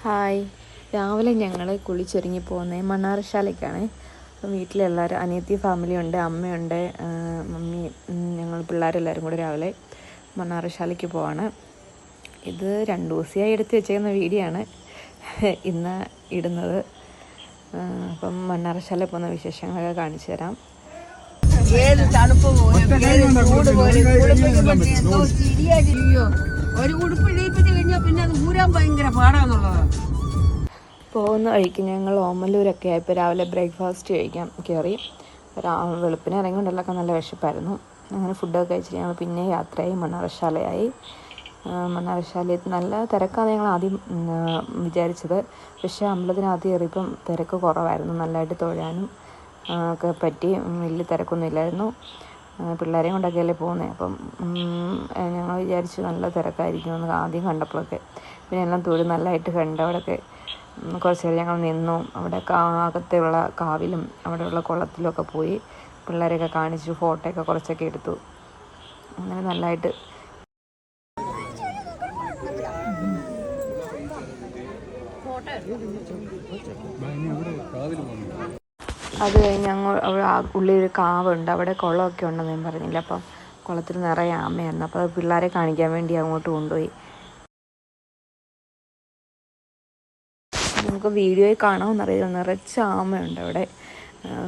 Hi, രാവിലെ ഞങ്ങൾ കുളിച്ചൊരുങ്ങി പോകുന്നത് മണ്ണാറശാലയ്ക്കാണ്. അപ്പം വീട്ടിലെല്ലാവരും അനിയത്തി ഫാമിലിയുണ്ട്, അമ്മയുണ്ട്, മമ്മി, ഞങ്ങൾ പിള്ളേരെല്ലാവരും കൂടെ രാവിലെ മണ്ണാറശാലയ്ക്ക് പോവാണ്. ഇത് 2 ദിവസമായി എടുത്ത് വെച്ചേക്കുന്ന വീഡിയോ ആണ് ഇന്ന് ഇടുന്നത്. അപ്പം മണ്ണാറശാല പോകുന്ന വിശേഷങ്ങളൊക്കെ കാണിച്ചു തരാം. പോകുന്ന വഴിക്ക് ഞങ്ങൾ ഓമല്ലൂരൊക്കെ ആയപ്പോൾ രാവിലെ ബ്രേക്ക്ഫാസ്റ്റ് കഴിക്കാൻ കയറി. വെളുപ്പിന് ഇറങ്ങിക്കൊണ്ടല്ലൊക്കെ നല്ല വിശപ്പായിരുന്നു. അങ്ങനെ ഫുഡൊക്കെ കഴിച്ചിട്ട് ഞങ്ങൾ പിന്നെ യാത്രയായി മണ്ണാറശാലയായി. മണ്ണാറശാലയിൽ നല്ല തിരക്കാണ് ഞങ്ങൾ ആദ്യം വിചാരിച്ചത്. പക്ഷേ അമ്പലത്തിനകത്ത് കയറിയപ്പം തിരക്ക് കുറവായിരുന്നു. നല്ലതായിട്ട് തൊഴാനും ഒക്കെ പറ്റി. വലിയ തിരക്കൊന്നും ഇല്ലായിരുന്നു. പിള്ളേരെയും കൊണ്ടൊക്കെയല്ലേ പോകുന്നത്. അപ്പം ഞങ്ങൾ വിചാരിച്ചു നല്ല തിരക്കായിരിക്കുമെന്ന് ആദ്യം കണ്ടപ്പോഴൊക്കെ. പിന്നെ എല്ലാം തൊഴും നല്ലതായിട്ട് കണ്ട്. അവിടെയൊക്കെ കുറച്ച് നേരം ഞങ്ങൾ നിന്നു. അവിടെ അകത്തുള്ള കാവിലും അവിടെയുള്ള കുളത്തിലൊക്കെ പോയി പിള്ളേരെയൊക്കെ കാണിച്ചു, ഫോട്ടോയൊക്കെ കുറച്ചൊക്കെ എടുത്തു. അങ്ങനെ നല്ലതായിട്ട് അത് കഴിഞ്ഞ് ഉള്ളിലൊരു കാവുണ്ട്, അവിടെ കുളമൊക്കെ ഉണ്ടെന്ന് ഞാൻ പറഞ്ഞില്ല. അപ്പം കുളത്തിൽ നിറയെ ആമയായിരുന്നു. അപ്പോൾ അത് പിള്ളേരെ കാണിക്കാൻ വേണ്ടി അങ്ങോട്ട് കൊണ്ടുപോയി. നമുക്ക് വീഡിയോയിൽ കാണാമെന്നറിയില്ല, നിറച്ച് ആമയുണ്ട് അവിടെ.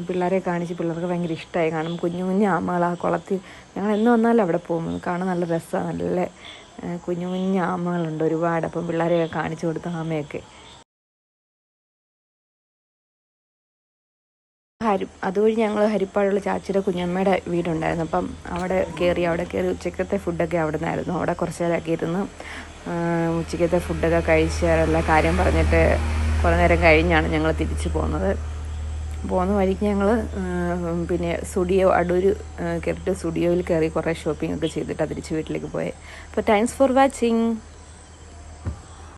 പിള്ളേരെ കാണിച്ച് പിള്ളേർക്ക് ഭയങ്കര ഇഷ്ടമായി. കാണും കുഞ്ഞു കുഞ്ഞു ആമകൾ ആ കുളത്തിൽ. ഞങ്ങൾ എന്ന് വന്നാലും അവിടെ പോകും. കാണാൻ നല്ല രസമാണ്. നല്ല കുഞ്ഞു കുഞ്ഞു ആമകളുണ്ട് ഒരുപാട്. അപ്പം പിള്ളേരെയൊക്കെ കാണിച്ചു കൊടുത്ത ആമയൊക്കെ. അതുവഴി ഞങ്ങൾ ഹരിപ്പാടുള്ള ചാച്ചിയുടെ കുഞ്ഞമ്മയുടെ വീടുണ്ടായിരുന്നു. അപ്പം അവിടെ കയറി ഉച്ചക്കത്തെ ഫുഡൊക്കെ അവിടെ നിന്നായിരുന്നു. അവിടെ കുറച്ച് നേരമൊക്കെ ഇരുന്ന് ഉച്ചക്കത്തെ ഫുഡൊക്കെ കഴിച്ച് എല്ലാ കാര്യം പറഞ്ഞിട്ട് കുറേ നേരം കഴിഞ്ഞാണ് ഞങ്ങൾ തിരിച്ചു പോകുന്നത്. പോകുന്ന വഴിക്ക് ഞങ്ങൾ പിന്നെ അടൂർ കയറിയിട്ട് സ്റ്റുഡിയോയിൽ കയറി കുറേ ഷോപ്പിംഗ് ഒക്കെ ചെയ്തിട്ടാണ് തിരിച്ച് വീട്ടിലേക്ക് പോയത്. അപ്പോൾ താങ്ക്സ് ഫോർ വാച്ചിങ്.